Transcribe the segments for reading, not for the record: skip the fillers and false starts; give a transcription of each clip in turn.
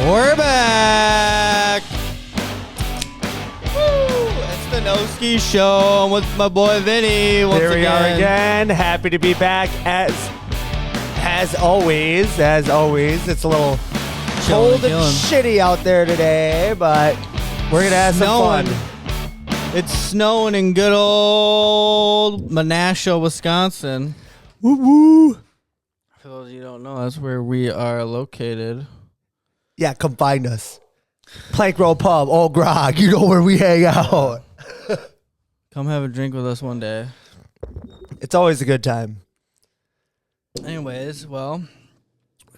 We're back. Woo! It's the Noski Show. I'm with my boy Vinny. Once Here we are again. Happy to be back as always. As always, it's a little cold and shitty out there today, but we're gonna have some fun. It's snowing in good old Menasha, Wisconsin. Woo woo. For those of you who don't know, that's where we are located. Yeah, come find us. Plank Row Pub, Old Grog. You know where we hang out. Come have a drink with us one day. It's always a good time. Anyways, well,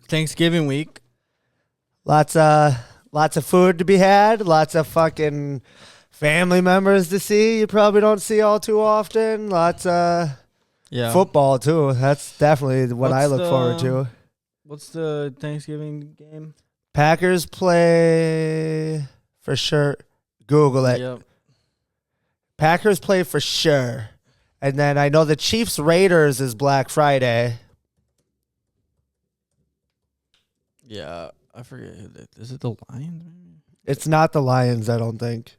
Thanksgiving week. Lots of food to be had. Lots of fucking family members to see. You probably don't see all too often. Lots of football too. That's definitely what I look forward to. What's the Thanksgiving game? Packers play for sure. Google it. Yep. Packers play for sure. And then I know the Chiefs Raiders is Black Friday. Yeah, I forget. Is it the Lions? It's not the Lions, I don't think.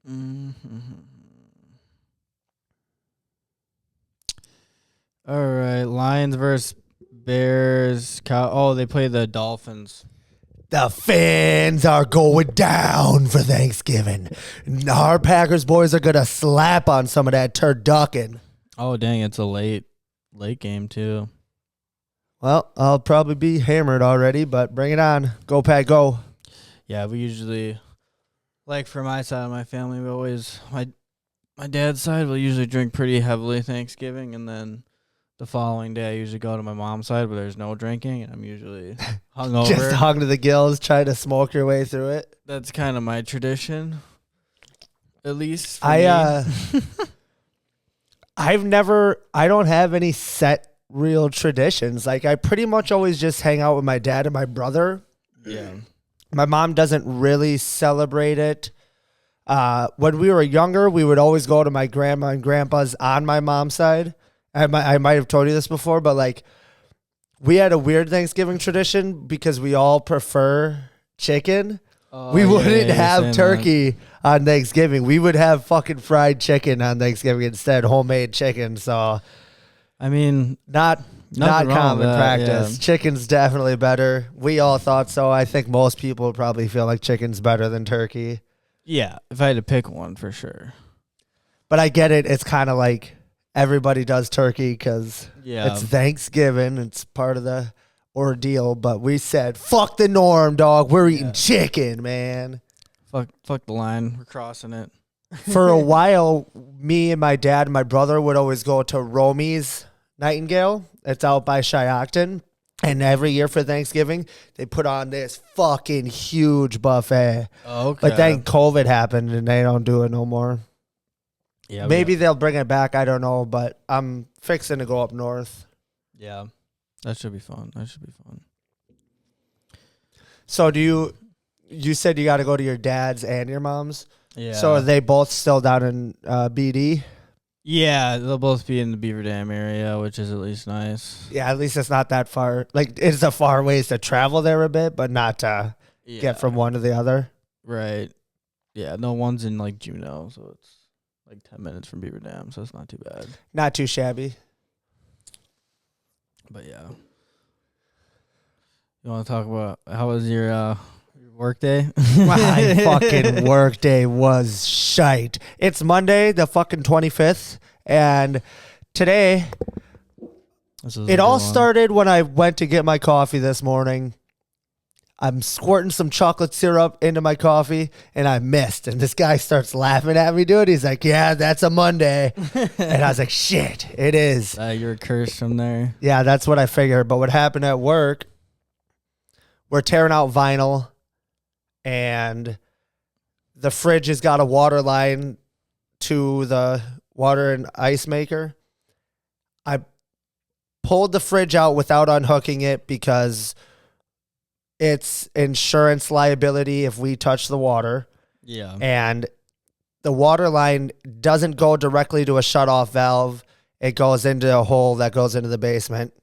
Mm-hmm. All right, Lions versus Bears. They play the Dolphins. The fans are going down for Thanksgiving. Our Packers boys are going to slap on some of that turducken. Oh, dang, it's a late game, too. Well, I'll probably be hammered already, but bring it on. Go, Pack, go. Yeah, we usually, like for my side of my family, we always, my dad's side will usually drink pretty heavily Thanksgiving, and then the following day I usually go to my mom's side where there's no drinking, and I'm usually hungover. Just hung to the gills, trying to smoke your way through it. That's kind of my tradition, at least for I don't have any set real traditions. Like, I pretty much always just hang out with my dad and my brother. Yeah. My mom doesn't really celebrate it. When we were younger, we would always go to my grandma and grandpa's on my mom's side. I might have told you this before, but like, we had a weird Thanksgiving tradition because we all prefer chicken. We wouldn't have turkey on Thanksgiving. We would have fucking fried chicken on Thanksgiving instead, homemade chicken. So, I mean, not common practice. Yeah. Chicken's definitely better. We all thought so. I think most people probably feel like chicken's better than turkey. Yeah, if I had to pick one, for sure. But I get it. It's kind of like everybody does turkey because it's Thanksgiving. It's part of the ordeal. But we said, fuck the norm, dog. We're eating chicken, man. Fuck the line. We're crossing it. For a while, me and my dad and my brother would always go to Romy's Nightingale. It's out by Shiocton. And every year for Thanksgiving, they put on this fucking huge buffet. Okay. But then COVID happened and they don't do it no more. Yeah, maybe they'll bring it back. I don't know, but I'm fixing to go up north. Yeah, that should be fun. So you said you got to go to your dad's and your mom's? Yeah. So are they both still down in BD? Yeah, they'll both be in the Beaver Dam area, which is at least nice. Yeah, at least it's not that far. Like, it's a far ways to travel there a bit, but not to get from one to the other. Right. Yeah, no, one's in like Juneau, so it's like 10 minutes from Beaver Dam, so it's not too bad. Not too shabby. But yeah. You want to talk about how was your work day? My fucking work day was shite. It's Monday, the fucking 25th, and today it all started when I went to get my coffee this morning. I'm squirting some chocolate syrup into my coffee, and I missed. And this guy starts laughing at me, dude. He's like, yeah, that's a Monday. And I was like, shit, it is. You're cursed from there. Yeah, that's what I figured. But what happened at work, we're tearing out vinyl, and the fridge has got a water line to the water and ice maker. I pulled the fridge out without unhooking it because it's insurance liability if we touch the water. Yeah. And the water line doesn't go directly to a shutoff valve. It goes into a hole that goes into the basement.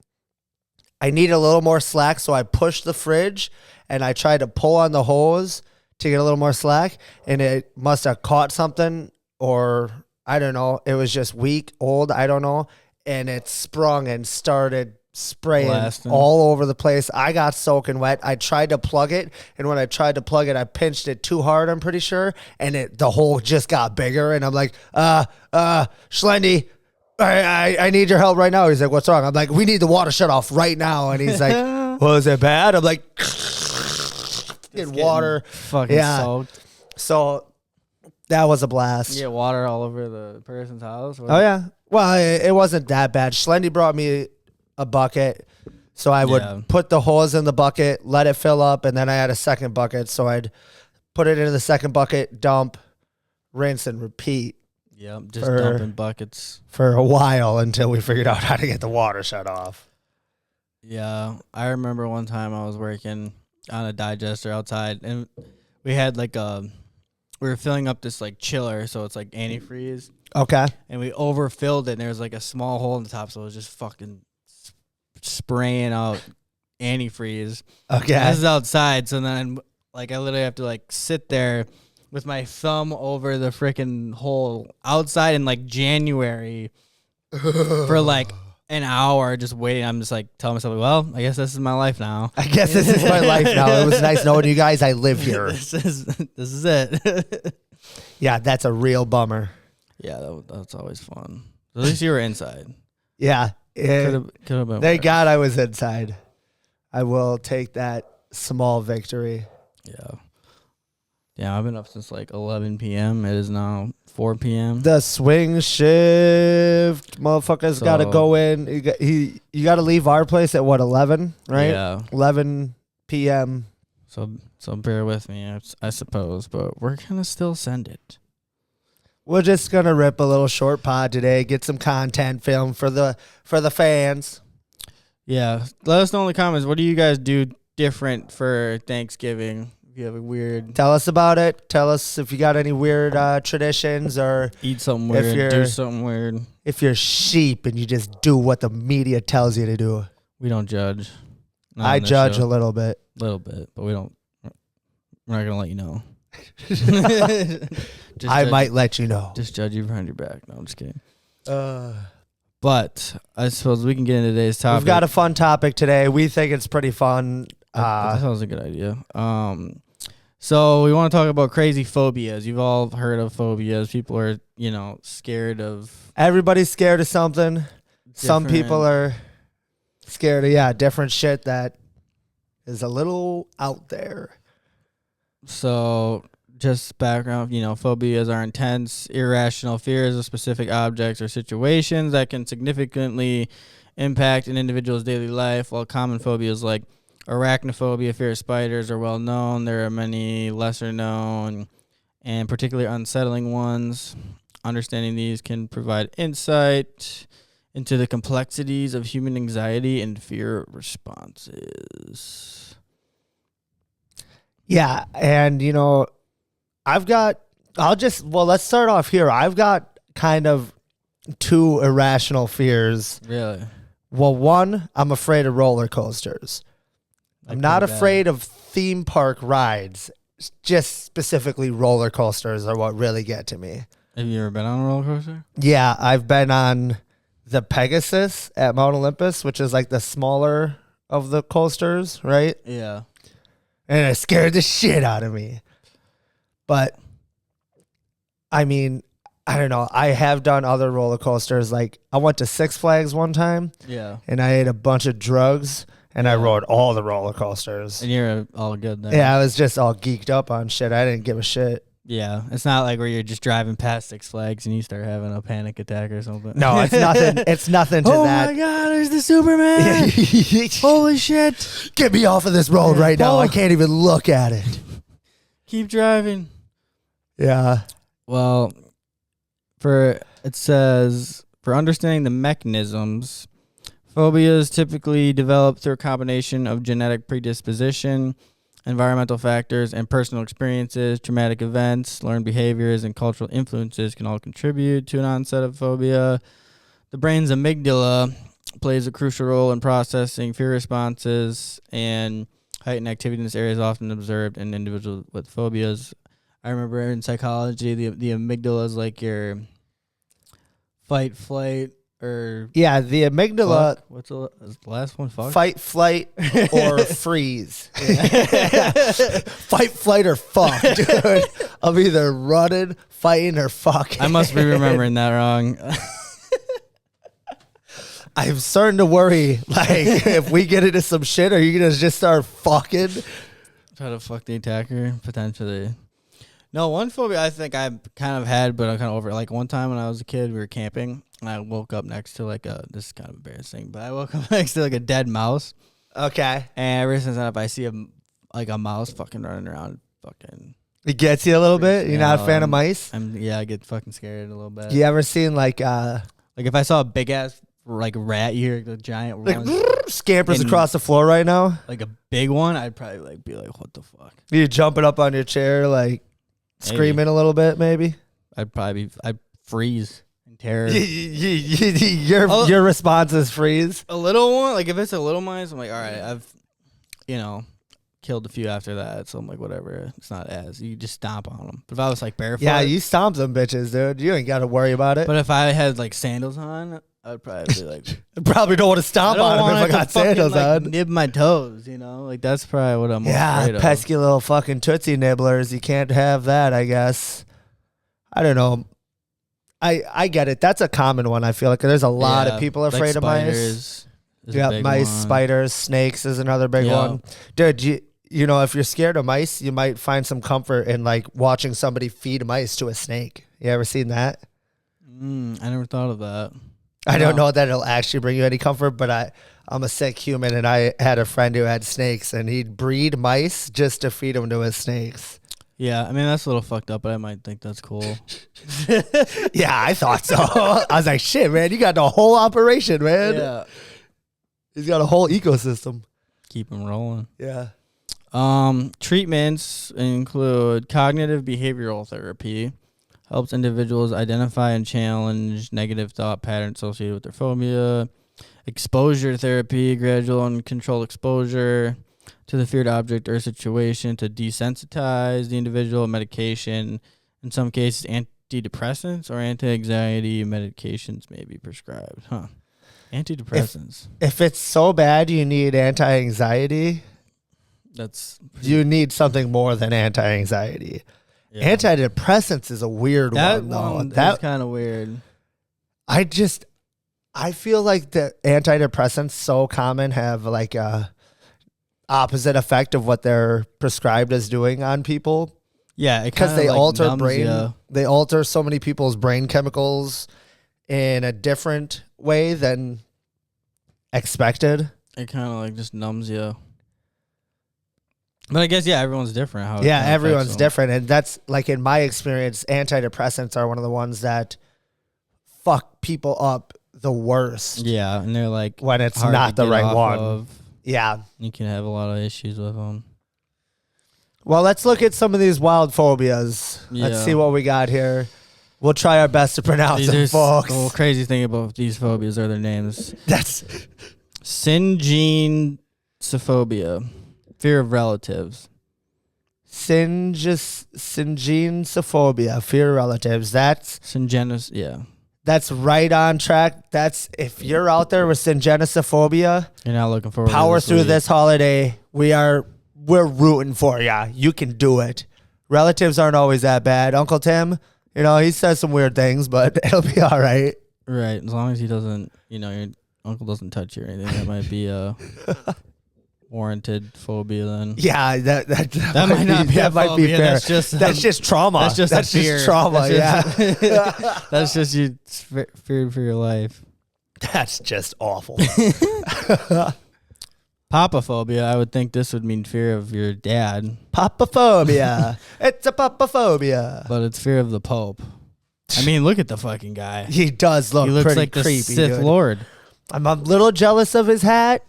I need a little more slack, so I pushed the fridge and I tried to pull on the hose to get a little more slack, and it must have caught something, or I don't know. It was just weak, old, I don't know, and it sprung and started spraying Blasting. all over the place. I got soaking wet. I tried to plug it, and when I tried to plug it, I pinched it too hard, I'm pretty sure, and the hole just got bigger, and I'm like, Schlendy, I need your help right now. He's like, what's wrong? I'm like, we need the water shut off right now. And he's like, was it bad? I'm like, get water. Fucking soaked. So that was a blast. You get water all over the person's house? Oh, yeah. Well, it wasn't that bad. Schlendy brought me a bucket. So I would put the hose in the bucket, let it fill up, and then I had a second bucket. So I'd put it into the second bucket, dump, rinse, and repeat. Yep, just dumping buckets. For a while until we figured out how to get the water shut off. Yeah, I remember one time I was working on a digester outside, and we had we were filling up this like chiller, so it's like antifreeze. Okay. And we overfilled it, and there was like a small hole in the top, so it was just fucking spraying out antifreeze. Okay. And this is outside, so then like I literally have to like sit there with my thumb over the freaking hole outside in like January for like an hour just waiting. I'm just like telling myself, well, I guess this is my life now. I guess this is my life now. It was nice knowing you guys. I live here. This is it. Yeah, that's a real bummer. Yeah, that's always fun. At least you were inside. Yeah. Could have been. Thank God I was inside. I will take that small victory. Yeah. Yeah, I've been up since like 11 p.m. It is now 4 p.m. The swing shift, motherfuckers got to go in. You got to leave our place at what, 11, right? Yeah. 11 p.m. So bear with me, I suppose, but we're gonna still send it. We're just gonna rip a little short pod today, get some content film for the fans. Yeah, let us know in the comments. What do you guys do different for Thanksgiving? You have a weird. Tell us about it. Tell us if you got any weird traditions, or eat something weird, do something weird. If you're sheep and you just do what the media tells you to do. We don't judge. I judge a little bit. But we don't. We're not gonna let you know. I might let you know. Just judge you behind your back. No, I'm just kidding. But I suppose we can get into today's topic. We've got a fun topic today. We think it's pretty fun. That sounds a good idea. So we want to talk about crazy phobias. You've all heard of phobias. People are, scared of. Everybody's scared of something. Some people are scared of, different shit that is a little out there. So just background, phobias are intense, irrational fears of specific objects or situations that can significantly impact an individual's daily life, while common phobias like arachnophobia, fear of spiders, are well known. There are many lesser known and particularly unsettling ones. Understanding these can provide insight into the complexities of human anxiety and fear responses. Yeah, and let's start off here. I've got kind of two irrational fears. Really? Well, one, I'm afraid of roller coasters. I'm not afraid of theme park rides. Just specifically roller coasters are what really get to me. Have you ever been on a roller coaster? Yeah, I've been on the Pegasus at Mount Olympus, which is like the smaller of the coasters, right? Yeah. And it scared the shit out of me. But, I mean, I don't know. I have done other roller coasters. Like, I went to Six Flags one time. Yeah. And I ate a bunch of drugs. And I rode all the roller coasters. And you're all good there. Yeah, I was just all geeked up on shit. I didn't give a shit. Yeah, it's not like where you're just driving past Six Flags and you start having a panic attack or something. No, it's nothing. It's nothing to that. Oh my God, there's the Superman! Holy shit! Get me off of this road right now. I can't even look at it. Keep driving. Yeah. Well, it says for understanding the mechanisms, phobias typically develop through a combination of genetic predisposition, environmental factors, and personal experiences. Traumatic events, learned behaviors, and cultural influences can all contribute to an onset of phobia. The brain's amygdala, plays a crucial role in processing fear responses, and heightened activity in this area is often observed in individuals with phobias. I remember in psychology, the amygdala is like your fight, flight, or Yeah, the amygdala. fuck. What's the last one? Fuck. Fight, flight, or freeze. Fight, flight, or fuck, dude. I'm either running, fighting, or fucking. I must be remembering that wrong. I'm starting to worry. Like, if we get into some shit, are you gonna just start fucking? Try to fuck the attacker, potentially. No, one phobia I think I kind of had, but I'm kind of over it. Like one time when I was a kid, we were camping, and I woke up next to like this is kind of embarrassing, but I woke up next to like a dead mouse. Okay. And ever since then, if I see a mouse fucking running around, fucking. It gets you a little bit. You're not a fan of mice? I get fucking scared a little bit. You ever seen like if I saw a big ass like rat, you hear the giant one, scampers And- across the floor right now? like a big one, I'd probably like be like, what the fuck? You jumping up on your chair, like screaming a little bit, maybe? I'd freeze in terror. Your response is freeze. A little one, like if it's a little mice, I'm like, all right, I've, killed a few after that, so I'm like, whatever. It's not as you just stomp on them. But if I was like barefoot, Yeah, you stomp them bitches, dude. You ain't got to worry about it. But if I had like sandals on, I'd probably be like, Probably don't want to stomp on them if I got sandals on. Nib my toes, like that's probably what I'm afraid of. Pesky little fucking Tootsie Nibblers. You can't have that, I guess. I don't know. I get it. That's a common one, I feel like. There's a lot of people afraid of mice. Yeah, mice, spiders, snakes is another big one. Dude, if you're scared of mice, you might find some comfort in like watching somebody feed mice to a snake. You ever seen that? I never thought of that. I don't know that it'll actually bring you any comfort, but I'm a sick human, and I had a friend who had snakes, and he'd breed mice just to feed them to his snakes. Yeah, I mean, that's a little fucked up, but I might think that's cool. Yeah, I thought so. I was like, shit, man, you got the whole operation, man. Yeah. He's got a whole ecosystem. Keep them rolling. Yeah. Treatments include cognitive behavioral therapy. Helps individuals identify and challenge negative thought patterns associated with their phobia. Exposure therapy, gradual and controlled exposure to the feared object or situation to desensitize the individual. Medication, in some cases, antidepressants or anti-anxiety medications may be prescribed. Antidepressants. If it's so bad you need anti-anxiety, you need something more than anti-anxiety. Yeah. Antidepressants is a weird one, though. That's kind of weird. I feel like the antidepressants so common have like a opposite effect of what they're prescribed as doing on people. Yeah, because they alter brain. They alter so many people's brain chemicals in a different way than expected. It kind of like just numbs you. But I guess, everyone's different. Everyone's different. And that's like in my experience, antidepressants are one of the ones that fuck people up the worst. Yeah. And they're like, when it's not the right one. Yeah. You can have a lot of issues with them. Well, let's look at some of these wild phobias. Yeah. Let's see what we got here. We'll try our best to pronounce them, folks. The crazy thing about these phobias are their names. That's Syngensophobia. Fear of relatives. Syngensophobia, fear of relatives. That's Syngenos, That's right on track. That's if you're out there with syngensophobia, you're not looking forward. Power through this holiday. We're rooting for ya. You can do it. Relatives aren't always that bad. Uncle Tim, he says some weird things, but it'll be all right. Right, as long as he doesn't, your uncle doesn't touch you or anything. That might be warranted phobia then. Yeah, that might not be that might be fair. That's just trauma. That's just trauma. That's just you feared for your life. That's just awful. Papaphobia, I would think this would mean fear of your dad. Papaphobia. It's a papaphobia. But it's fear of the Pope. I mean, look at the fucking guy. He does look pretty pretty like creepy. The Sith Lord. I'm a little jealous of his hat.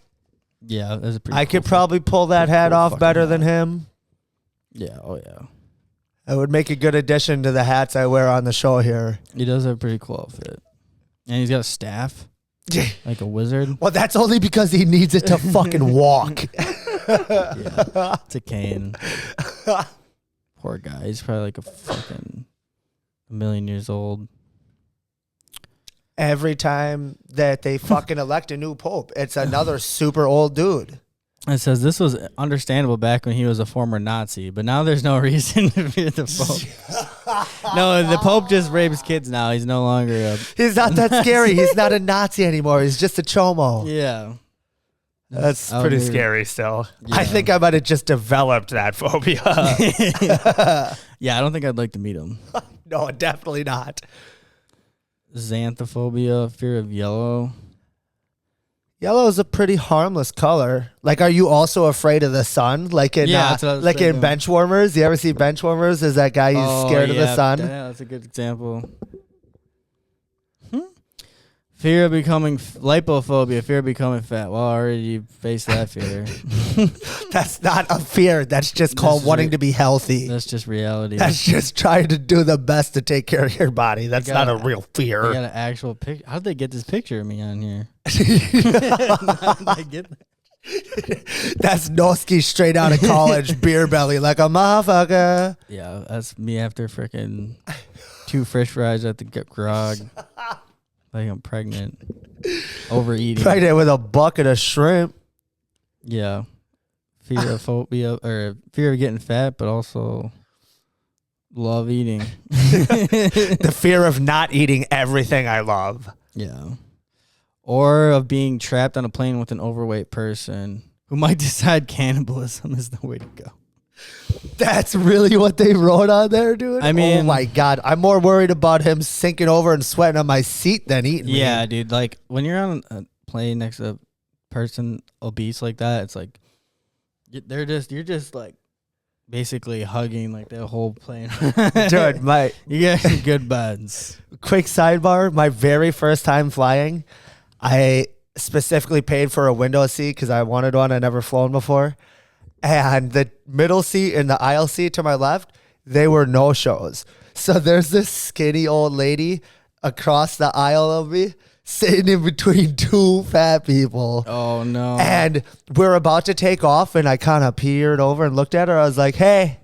Yeah, that's a pretty I could probably pull that hat off better than him. Yeah, oh yeah. It would make a good addition to the hats I wear on the show here. He does have a pretty cool outfit. And he's got a staff. Like a wizard. Well, that's only because he needs it to fucking walk. Yeah, it's a cane. Poor guy. He's probably like a million years old. Every time that they fucking elect a new pope, it's another super old dude. It says this was understandable back when he was a former Nazi, but now there's no reason to fear the Pope. No, the Pope just rapes kids now. He's no longer a... He's not that scary. He's not a Nazi anymore. He's just a chomo. Yeah. That's pretty scary still. Yeah. I think I might have just developed that phobia. Yeah, I don't think I'd like to meet him. No, definitely not. Xanthophobia, fear of yellow. Yellow is a pretty harmless color. Like, are you also afraid of the sun? Like in that's what I was like thinking. in Benchwarmers? You ever see Benchwarmers? Is that guy who's scared of the sun? Yeah, that's a good example. Fear of becoming lipophobia, fear of becoming fat. Well, already you faced that fear. That's not a fear. That's just called wanting to be healthy. That's just reality. That's just trying to do the best to take care of your body. That's not a real fear. I got an actual picture. How'd they get this picture of me on here? How'd they get that? That's Noski straight out of college, beer belly like a motherfucker. Yeah, that's me after freaking 2 fish fries at the grog. Like I'm pregnant. Overeating. Pregnant with a bucket of shrimp. Yeah. Fear of phobia or fear of getting fat, but also love eating. The fear of not eating everything I love. Yeah. Or of being trapped on a plane with an overweight person who might decide cannibalism is the way to go. That's really what they wrote on there, dude? I mean, oh my God. I'm more worried about him sinking over and sweating on my seat than eating me. Yeah, dude. Like when you're on a plane next to a person obese like that, it's like you're just like basically hugging like the whole plane. Dude, you get some good buds. Quick sidebar. My very first time flying, I specifically paid for a window seat because I wanted one. I never flown before. And the middle seat and the aisle seat to my left, they were no-shows. So there's this skinny old lady across the aisle of me sitting in between 2 fat people. Oh, no. And we're about to take off, and I kind of peered over and looked at her. I was like, hey,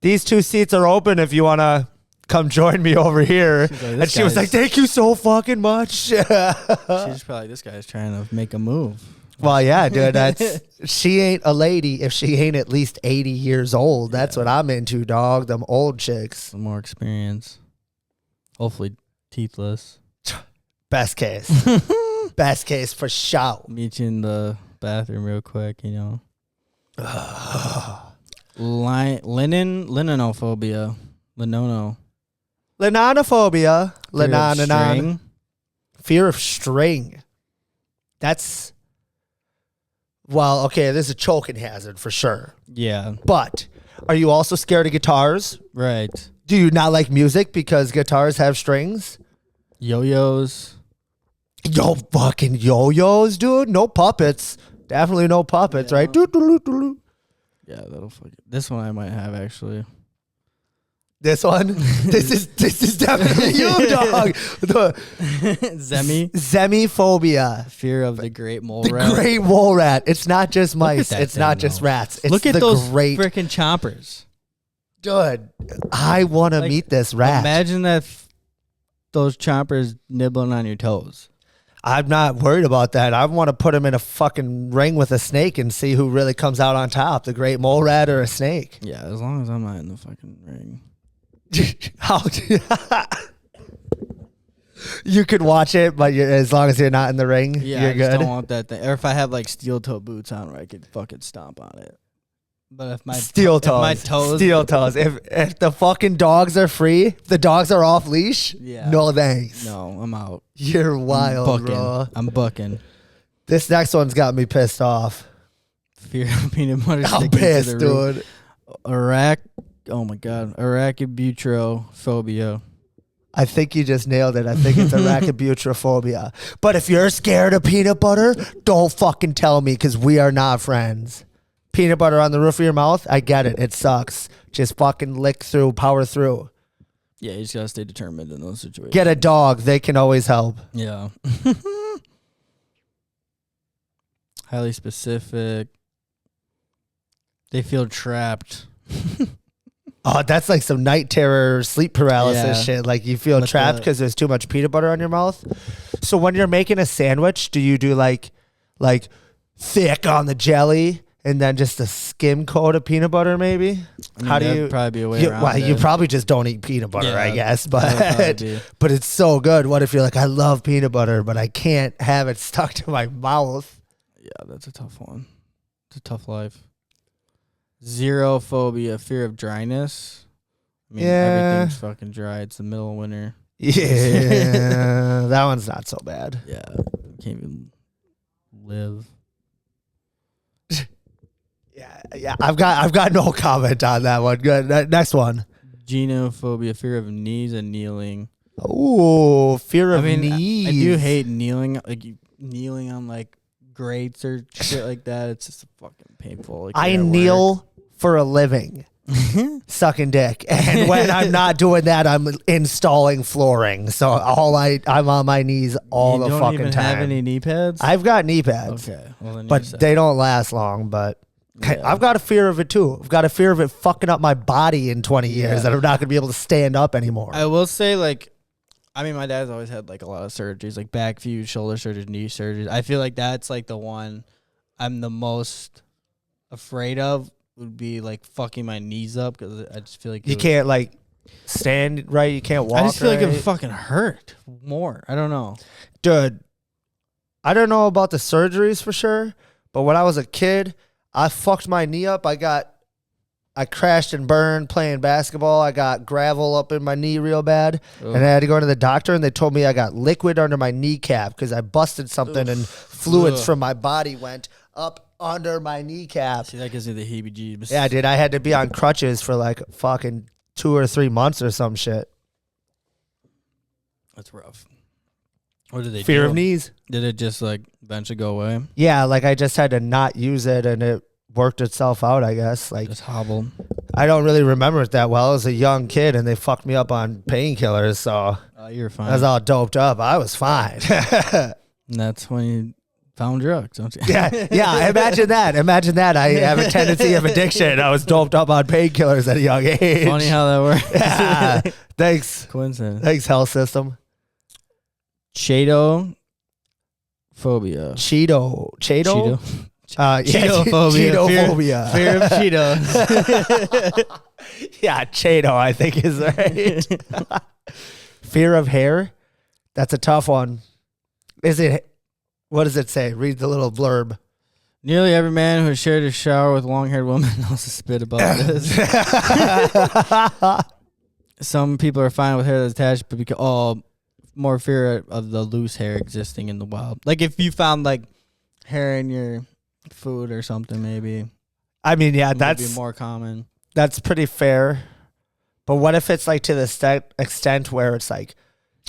these 2 seats are open if you want to come join me over here. Like, and she was like, thank you so fucking much. She's probably, this guy's trying to make a move. Well, yeah, dude, she ain't a lady if she ain't at least 80 years old. That's what I'm into, dog. Them old chicks. Some more experience. Hopefully teethless. Best case. Best case for sure. Meet you in the bathroom real quick, you know. Linenophobia. Linono. Linonophobia. String. Fear of string. That's... Well, okay, this is a choking hazard for sure. Yeah. But are you also scared of guitars? Right. Do you not like music because guitars have strings? Yo-yos. Yo, fucking yo-yos, dude. No puppets. Definitely no puppets, right? Doo-doo-doo-doo-doo. Yeah, that'll fuck it. This one I might have actually. This one? This is definitely you, dog. Zemiphobia. Fear of the great mole The rat. great mole rat. It's not just mice. that It's not thing, just though. rats. It's Look at the those great freaking chompers. Dude, I want to meet this rat. Imagine that those chompers nibbling on your toes. I'm not worried about that. I want to put him in a fucking ring with a snake and see who really comes out on top, the great mole rat or a snake. Yeah, as long as I'm not in the fucking ring. How you could watch it, but as long as you're not in the ring, Yeah, you're I just good. don't want that thing. Or if I have like steel toe boots on, where I could fucking stomp on it. But if my Steel toes. if my toes, Steel toes. If the fucking dogs are free, the dogs are off leash. Yeah. No thanks. No, I'm out. You're wild, I'm bro. I'm bucking. This next one's got me pissed off. Fear of peanut butter I'm sticking pissed, to the roof. dude. Oh my god, arachibutyrophobia. I think you just nailed it. I think it's arachibutyrophobia. But if you're scared of peanut butter, don't fucking tell me because we are not friends. Peanut butter on the roof of your mouth, I get it. It sucks. Just fucking lick through, power through. Yeah, you just gotta stay determined in those situations. Get a dog. They can always help. Yeah. Highly specific. They feel trapped. Oh, that's like some night terror, sleep paralysis shit. Like you feel trapped because there's too much peanut butter on your mouth. So when you're making a sandwich, do you do like thick on the jelly and then just a skim coat of peanut butter maybe? I mean, How do you probably be a way around well, it. you probably just don't eat peanut butter, I guess. That would But it's so good. What if you're like, I love peanut butter, but I can't have it stuck to my mouth? Yeah, that's a tough one. It's a tough life. Zero phobia, fear of dryness. I mean, everything's fucking dry. It's the middle of winter. Yeah, that one's not so bad. Yeah, can't even live. Yeah. I've got no comment on that one. Good. Next one. Genophobia, fear of knees and kneeling. Ooh, fear of knees. I do hate kneeling, kneeling on like grates or shit like that. It's just fucking painful. Like, I kneel for a living, sucking dick, and when I'm not doing that, I'm installing flooring. So I'm on my knees all the fucking time. You don't even have any knee pads? I've got knee pads. Okay, well, then but they don't last long. But I've got a fear of it too. I've got a fear of it fucking up my body in 20 years that I'm not gonna be able to stand up anymore. I will say, like, I mean, my dad's always had like a lot of surgeries, like back fuse, shoulder surgeries, knee surgeries. I feel like that's like the one I'm the most afraid of. Would be like fucking my knees up because I just feel like you can't like stand right. You can't walk. I just feel like it would right. fucking hurt more. I don't know, dude. I don't know about the surgeries for sure, but when I was a kid, I fucked my knee up. I crashed and burned playing basketball. I got gravel up in my knee real bad, and I had to go to the doctor, and they told me I got liquid under my kneecap because I busted something and fluids from my body went up under my kneecap. See, that gives me the heebie-jeebies. Yeah, dude, I had to be on crutches for like fucking 2 or 3 months or some shit. That's rough. What did they Fear do? of knees. Did it just like eventually go away? Yeah, like I just had to not use it and it worked itself out, I guess. Like just hobbled. I don't really remember it that well. I was a young kid and they fucked me up on painkillers, so you're fine. I was all doped up. I was fine. And that's when you found drugs, don't you? Yeah. Imagine that. I have a tendency of addiction. I was doped up on painkillers at a young age. Funny how that works. Yeah. Thanks. Coincidence. Thanks, health system. Cheeto phobia. Cheeto. Cheetophobia. Cheetophobia. Fear of Cheetos. Yeah, Cheeto, I think is right. Fear of hair. That's a tough one. What does it say? Read the little blurb. Nearly every man who has shared a shower with a long-haired woman knows a spit about this. Some people are fine with hair that's attached, but because more fear of the loose hair existing in the wild. Like if you found like hair in your food or something, maybe. I mean, yeah, that's more common. That's pretty fair. But what if it's like to the extent where it's like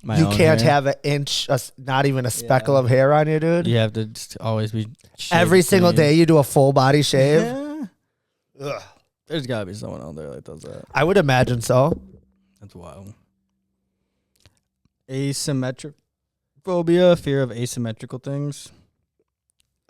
you can't have an inch, not even a speckle of hair on you, dude? You have to just always be every single day you do a full body shave? Yeah. Ugh. There's got to be someone out there that does that. I would imagine so. That's wild. Asymmetric phobia, fear of asymmetrical things.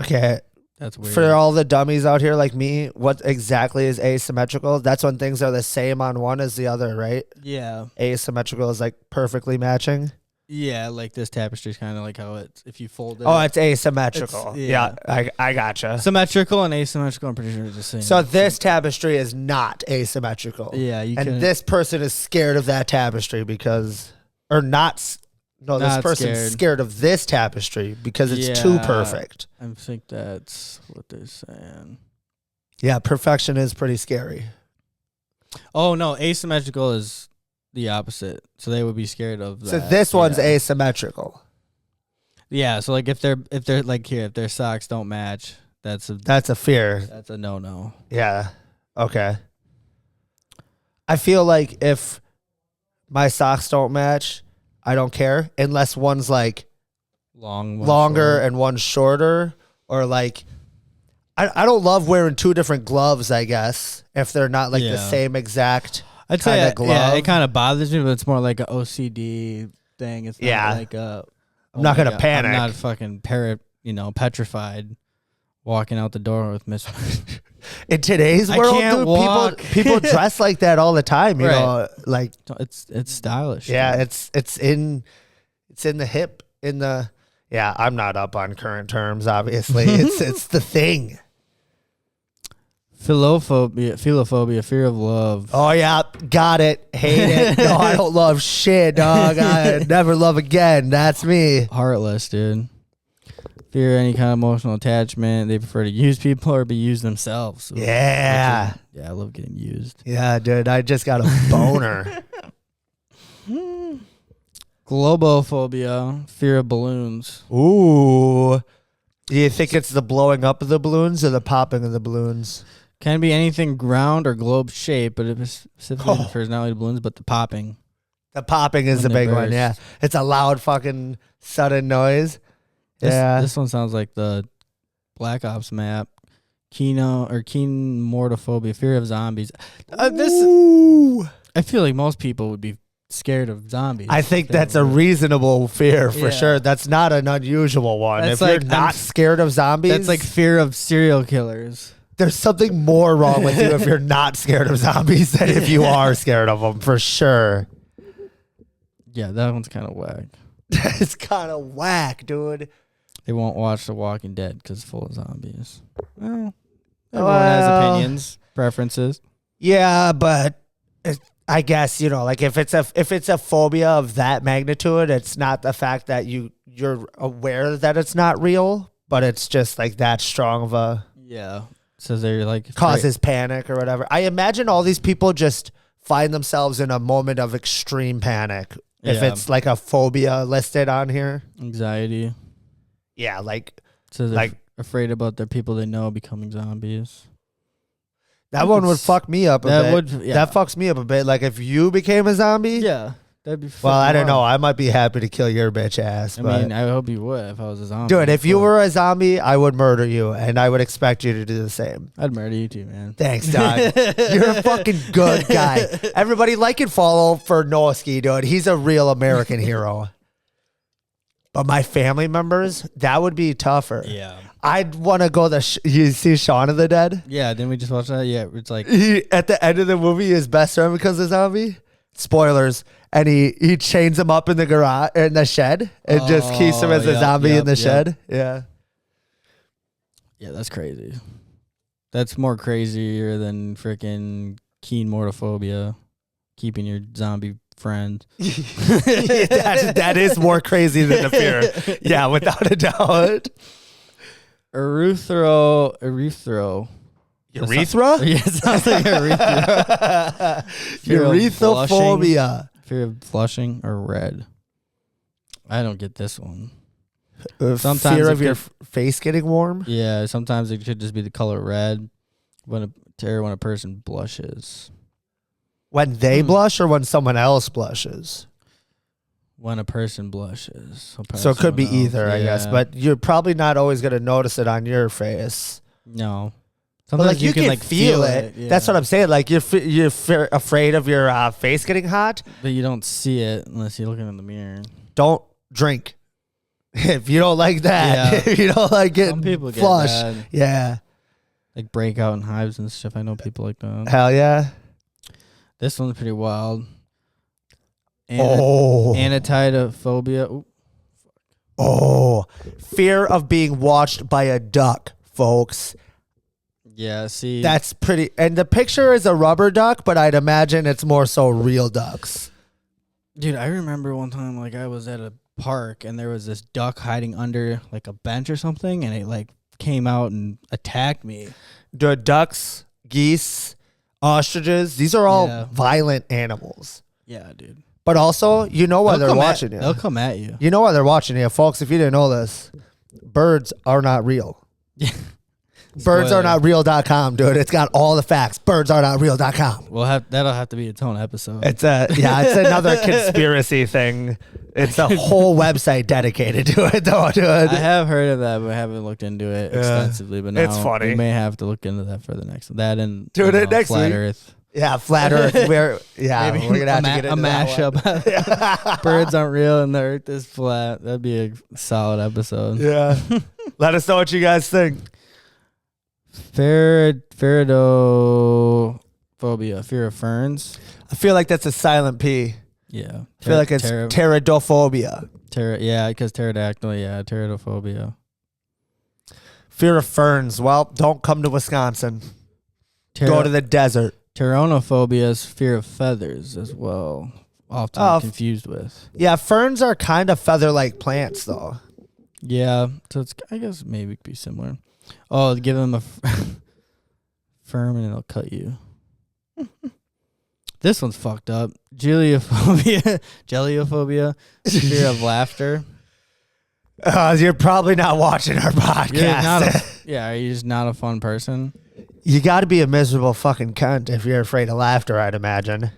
Okay. That's weird. For all the dummies out here like me, what exactly is asymmetrical? That's when things are the same on one as the other, right? Yeah. Asymmetrical is like perfectly matching. Yeah, like this tapestry is kind of like how it's, if you fold it. Oh, it's asymmetrical. Yeah, I gotcha. Symmetrical and asymmetrical, I'm pretty sure it's the same. So this tapestry is not asymmetrical. Yeah, and this person is scared of that tapestry because, or not. No, this person's scared of this tapestry because it's too perfect. I think that's what they're saying. Yeah, perfection is pretty scary. Oh no, asymmetrical is the opposite. So they would be scared of that. So this one's asymmetrical. Yeah, so like if they're like here, if their socks don't match, that's a fear. That's a no. Yeah. Okay. I feel like if my socks don't match, I don't care unless one's like longer and one's shorter, or like I don't love wearing two different gloves, I guess, if they're not like the same exact I'd say glove. Yeah, it kind of bothers me, but it's more like an OCD thing. It's not like a I'm not gonna panic. I'm not fucking petrified walking out the door with Miss. In today's I world, can't dude, walk. people dress like that all the time. You Right. know, like It's stylish. yeah, dude. it's in the hip in the. Yeah, I'm not up on current terms. Obviously, it's the thing. Philophobia, fear of love. Oh yeah, got it. Hate it. No, I don't love shit, dog. I never love again. That's me. Heartless, dude. Fear any kind of emotional attachment. They prefer to use people or be used themselves. Yeah. Yeah, I love getting used. Yeah, dude. I just got a boner. Globophobia, fear of balloons. Ooh. Do you think it's the blowing up of the balloons or the popping of the balloons? Can be anything ground or globe shaped, but it specifically refers not only to balloons, but the popping. The popping is the When they big one, yeah. burst. It's a loud fucking sudden noise. This one sounds like the Black Ops map. Keen mortophobia, fear of zombies. Ooh. I feel like most people would be scared of zombies. I think that's a reasonable fear for sure. That's not an unusual one. That's if you're like, not scared of zombies, That's like fear of serial killers. there's something more wrong with you if you're not scared of zombies than if you are scared of them, for sure. Yeah, that one's kind of whack. It's kind of whack, dude. They won't watch The Walking Dead because it's full of zombies. Well, everyone has opinions, preferences. Yeah, but I guess, you know, like if it's a phobia of that magnitude, it's not the fact that you're aware that it's not real, but it's just like that strong of a Yeah. So they're like causes panic or whatever. I imagine all these people just find themselves in a moment of extreme panic if Yeah. it's like a phobia listed on here. anxiety. Yeah, like So they're Like- afraid about their people they know becoming zombies. that one would fuck me up a That bit. would, yeah. That fucks me up a bit. Like if you became a zombie, Yeah. That'd be well, I fucking don't know. wild. I might be happy to kill your bitch ass. I But mean, I hope you would if I was a zombie. dude, if you Fuck. were a zombie, I would murder you, and I would expect you to do the same. I'd murder you too, man. Thanks, dog. You're a fucking good guy. Everybody like and follow for Noski, dude. He's a real American hero. But my family members, that would be tougher. Yeah. I'd want to go you see Shaun of the Dead? Yeah, didn't we just watch that? Yeah, it's like At the end of the movie, his best friend becomes a zombie. Spoilers. And he chains him up in the garage, in the shed, and just keeps him as a zombie in the shed. Yeah. Yeah, that's crazy. That's more crazier than freaking keen mortophobia, keeping your zombie friend. that is more crazy than the fear. Yeah, without a doubt. Urethra. Urethra? Yeah, it sounds like urethra. Fear of Urethrophobia. Fear of flushing or red. I don't get this one. Sometimes Fear it of your could- face getting warm? Yeah, sometimes it could just be the color red when a person blushes. When they blush or when someone else blushes? When a person blushes. So it could be someone else. either, I guess. Yeah. But you're probably not always going to notice it on your face. No. But Sometimes like you can like feel it. Yeah. That's what I'm saying. Like you're afraid of your face getting hot. But you don't see it unless you're looking in the mirror. Don't drink. If you don't like that, Yeah. if you don't like getting Some people get flushed. bad. Yeah. Like breakout and hives and stuff. I know people like that. Hell yeah. This one's pretty wild. Oh. Anatidophobia. Ooh. Oh. Fear of being watched by a duck, folks. Yeah, see. That's pretty. And the picture is a rubber duck, but I'd imagine it's more so real ducks. Dude, I remember one time like I was at a park and there was this duck hiding under like a bench or something and it like came out and attacked me. Dude, ducks, geese, ostriches, these are all Yeah. violent animals. Yeah, dude. But also, you know why they're watching you. They'll come at you. You know why they're watching you, folks. If you didn't know this, birds are not real. Birdsarenotreal.com, dude. It's got all the facts. Birdsarenotreal.com. That'll have to be its own episode. It's it's another conspiracy thing. It's a whole website dedicated to it, though, dude. I have heard of that, but I haven't looked into it extensively. But now It's funny. we may have to look into that for the next. That and Dude, next Flat week. Earth. Yeah, flat Earth. We're Maybe gonna have to get a into that one. mashup. Birds aren't real and the Earth is flat. That'd be a solid episode. Yeah. Let us know what you guys think. Pheridophobia, fear of ferns. I feel like that's a silent P. Yeah. I feel like it's pterodophobia. Yeah, because pterodactyl. Yeah, pterodophobia. Fear of ferns. Well, don't come to Wisconsin. Go to the desert. Pteronophobia is fear of feathers as well. Often confused with. Yeah, ferns are kind of feather-like plants, though. Yeah, so it's, I guess maybe it could be similar. Oh, give them a firm and it'll cut you. This one's fucked up. Geliophobia. Fear of laughter. You're probably not watching our podcast. Are you just not a fun person? You got to be a miserable fucking cunt if you're afraid of laughter, I'd imagine.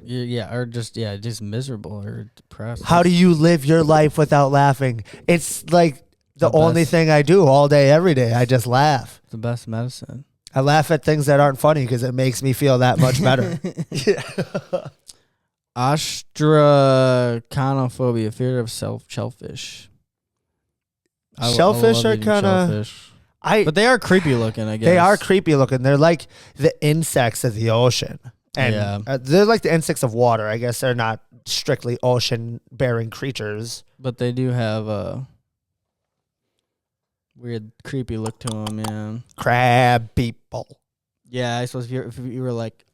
Or just miserable or depressed. How do you live your life without laughing? It's like the only thing I do all day, every day. I just laugh. It's the best medicine. I laugh at things that aren't funny because it makes me feel that much better. Ostraconophobia, fear of shellfish. Shellfish are kind of... But they are creepy looking, I guess. They are creepy looking. They're like the insects of the ocean. And they're like the insects of water. I guess they're not strictly ocean-bearing creatures. But they do have a weird, creepy look to them, yeah. Crab people. Yeah, I suppose if you were like,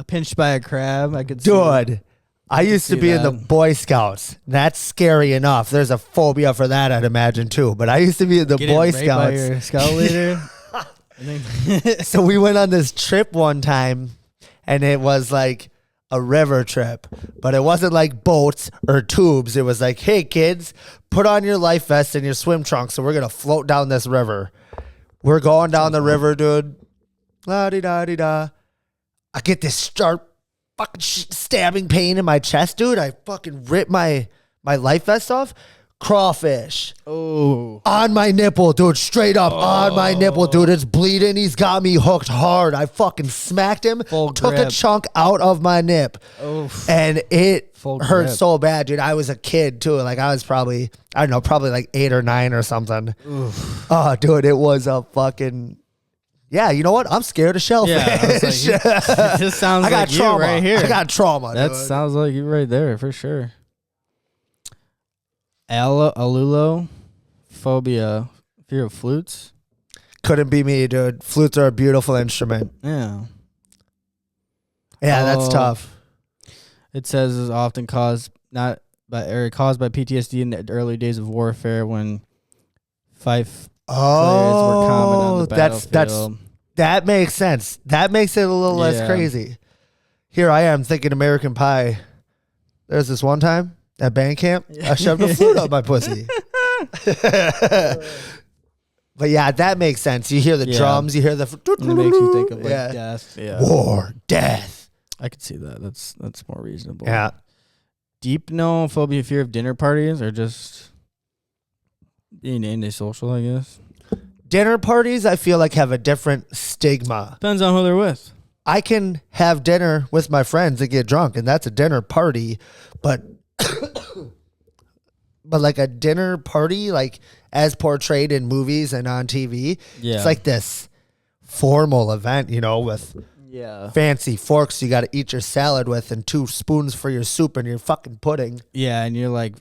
pinched by a crab, I could see. Dude, I used to be in the Boy Scouts. That's scary enough. There's a phobia for that, I'd imagine, too. But I used to be in the Boy Scouts. By your scout leader? So we went on this trip one time, and it was like a river trip. But it wasn't like boats or tubes. It was like, hey, kids, put on your life vest and your swim trunks, and we're going to float down this river. We're going down the river, dude. La-di-da-di-da. I get this sharp fucking stabbing pain in my chest, dude. I fucking rip my life vest off. Crawfish. Oh. On my nipple, dude. Straight up on my nipple, dude. It's bleeding. He's got me hooked hard. I fucking smacked him. Took a chunk out of my nip. Oof. And it hurt so bad, dude. I was a kid, too. Like, I was probably like 8 or 9 or something. Oof. Oh, dude, it was a fucking... Yeah, you know what? I'm scared of shellfish. Yeah, I was like, it just sounds like trauma. You right here. I got trauma. That dude. sounds like you right there for sure. Alulophobia, fear of flutes. Couldn't be me, dude. Flutes are a beautiful instrument. Yeah. Yeah, that's tough. It says is often caused by PTSD in the early days of warfare when fife players were common on the battlefield. That makes sense. That makes it a little less crazy. Here I am thinking American Pie. There's this one time at band camp, I shoved a flute up my pussy. But yeah, that makes sense. You hear the drums, you hear the... It makes you think of like death. Yeah. War, death. I could see that. That's more reasonable. Yeah. Deepnophobia, fear of dinner parties, or just being antisocial, I guess. Dinner parties, I feel like, have a different stigma. Depends on who they're with. I can have dinner with my friends and get drunk, and that's a dinner party. But like a dinner party, like as portrayed in movies and on TV, it's like this formal event, with fancy forks you got to eat your salad with and 2 spoons for your soup and your fucking pudding. Yeah, and you're like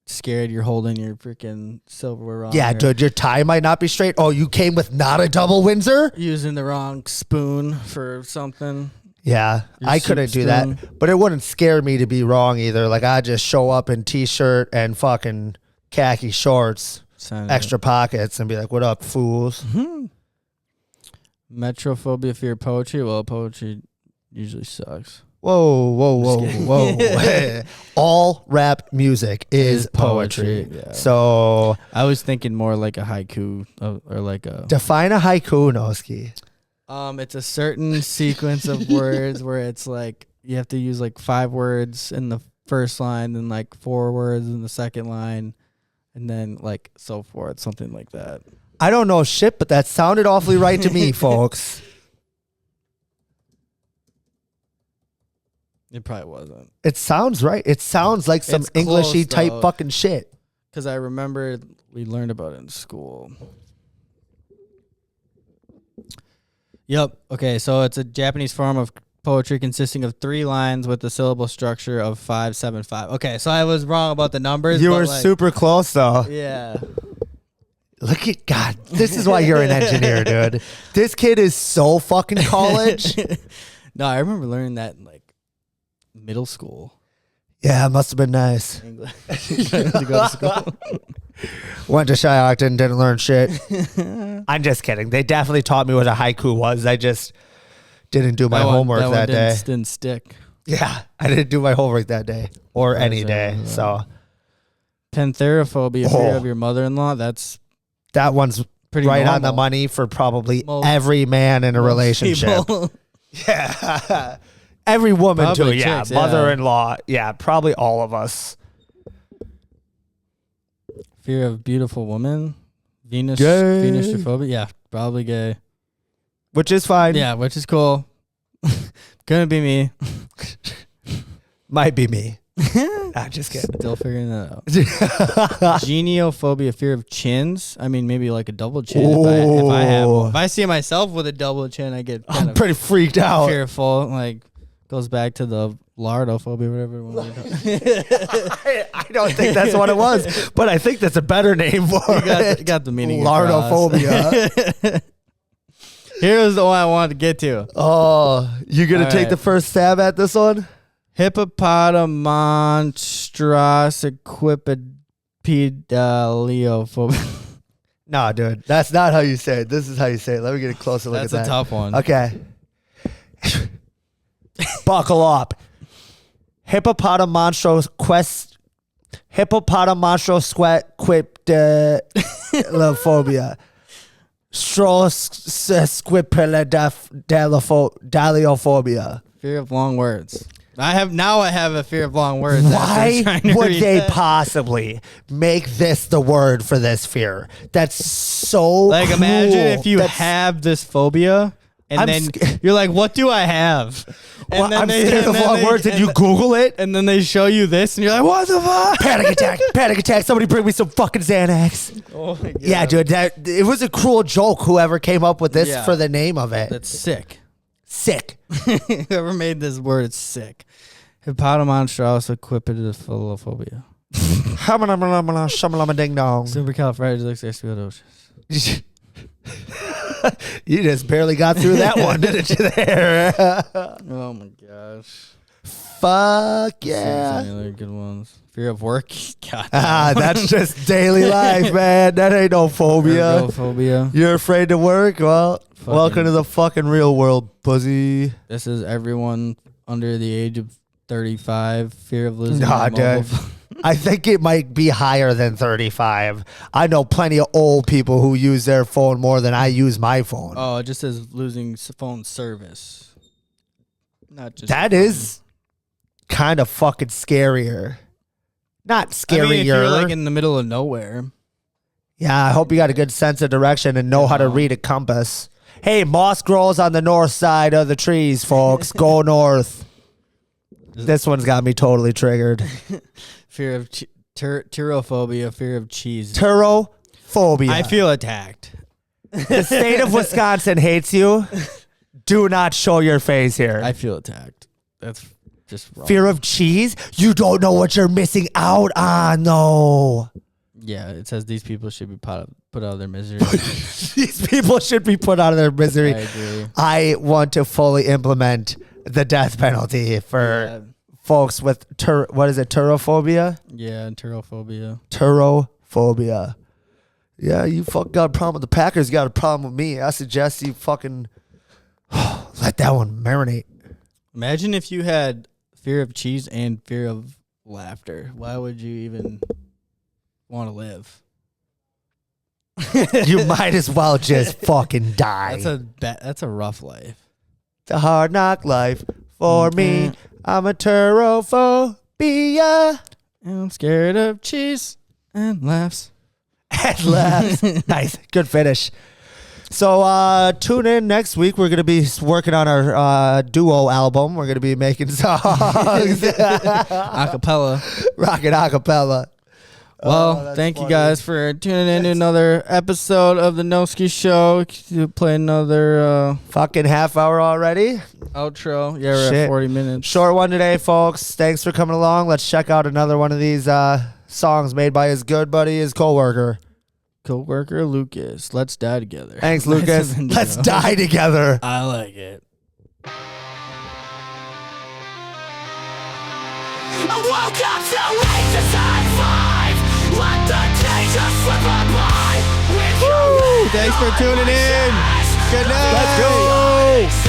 scared you're holding your freaking silverware wrong. Yeah, dude, your tie might not be straight. Oh, you came with not a double Windsor? Using the wrong spoon for something. Yeah, I couldn't do that. But it wouldn't scare me to be wrong either. Like, I'd just show up in T-shirt and fucking khaki shorts, extra pockets, and be like, what up, fools? Mm-hmm. Metrophobia, fear of poetry. Well, poetry usually sucks. Whoa. All rap music is poetry. Yeah. So I was thinking more like a haiku or like a... Define a haiku, Noski. It's a certain sequence of words where it's like you have to use like 5 words in the first line, then like 4 words in the second line, and then like so forth, something like that. I don't know shit, but that sounded awfully right to me, folks. It probably wasn't. It sounds right. It sounds like some Englishy type fucking shit. because I remember we learned about it in school. Yep. Okay, so it's a Japanese form of poetry consisting of 3 lines with the syllable structure of 5, 7, 5. Okay, so I was wrong about the numbers. You were super close, though. Yeah. Look at God. This is why you're an engineer, dude. This kid is so fucking college. No, I remember learning that in like middle school. Yeah, it must have been nice. English. To go to school. Went to Shiocton, didn't learn shit. I'm just kidding. They definitely taught me what a haiku was. I just didn't do my homework that day. Didn't stick. Yeah, I didn't do my homework that day or any day. So Pantherophobia, fear of your mother-in-law. That one's pretty right normal. on the money for probably every man in a relationship. Yeah. Every woman Probably too. Yeah. chicks, Mother-in-law. Yeah. Probably all of us. Fear of beautiful woman. Gay. Venusophobia. Yeah, probably gay. Which is fine. Yeah, which is cool. Gonna be me. Might be me. I'm just kidding. Still figuring that out. Geniophobia, fear of chins. I mean, maybe like a double chin. If I have one. If I see myself with a double chin, I get kind I'm of pretty freaked out. fearful. Like, goes back to the lardophobia, whatever. I don't think that's what it was, but I think that's a better name for it. Got the meaning. Lardophobia. Here's the one I wanted to get to. Oh, you gonna All take right. the first stab at this one? Hippopotamonstrossequipedaliophobia. No, dude, that's not how you say it. This is how you say it. Let me get a closer look That's at that. a tough one. Okay. Buckle up. Hippopotamonstrossequipedaliophobia. Strossequipedaliophobia. Fear of long words. I have a fear of long words. Why would they that. possibly make this the word for this fear? That's so Like, imagine cruel. if you have this phobia, and then you're like, "What do I have?" And Well, I'm scared of long words, and you Google it, and then they show you this, and you're like, "What the fuck?" Panic attack! Somebody bring me some fucking Xanax. Oh my God. Yeah, dude, it was a cruel joke. Whoever came up with this Yeah. for the name of it, That's sick. sick. Whoever made this word is sick. Hippopotamonstrossequipedaliophobia. Ding dong. Supercalifragilisticexpialidocious. You just barely got through that one, didn't you? There. Oh my gosh. Fuck yeah. Some other good ones. Fear of work. God. That's just daily life, man. That ain't no phobia. Phobia. You're afraid to work? Well, welcome to the fucking real world, pussy. This is everyone under the age of 35. Fear of losing Nah, their mobile dude. phone. I think it might be higher than 35. I know plenty of old people who use their phone more than I use my phone. Oh, it just says losing phone service. Not just That is kind of fucking scarier. Not scarier. I mean, if you're like in the middle of nowhere. Yeah, I hope you got a good sense of direction and know how to read a compass. Hey, moss grows on the north side of the trees, folks. Go north. This one's got me totally triggered. Fear of turophobia, fear of cheese. Turophobia. I feel attacked. The state of Wisconsin hates you. Do not show your face here. I feel attacked. That's just wrong. Fear of cheese? You don't know what you're missing out on, though. Yeah, it says these people should be put out of their misery. These people should be put out of their misery. I agree. I want to fully implement the death penalty for folks with what is it? Turophobia? Yeah, turophobia. Turophobia. Yeah, you fucking got a problem with the Packers. You got a problem with me. I suggest you fucking let that one marinate. Imagine if you had fear of cheese and fear of laughter. Why would you even want to live? You might as well just fucking die. That's a rough life. It's a hard knock life for me. I'm a turophobia. I'm scared of cheese and laughs. And laughs. Nice. Good finish. So tune in next week. We're going to be working on our duo album. We're going to be making songs. Acapella. Rockin' acapella. Well, that's thank you funny. guys for tuning in to another episode of the Noski Show. Play another Fucking half hour already. outro. Yeah, we're Shit. at 40 minutes. Short one today, folks. Thanks for coming along. Let's check out another one of these songs made by his good buddy, his coworker. Co-worker Lucas. Let's die together. Thanks, Nice Lucas. intro. Let's die together. I like it. I woke up so late to sign 5. Let the day just slip by. Woo! Thanks for tuning in. Good night. Let's go.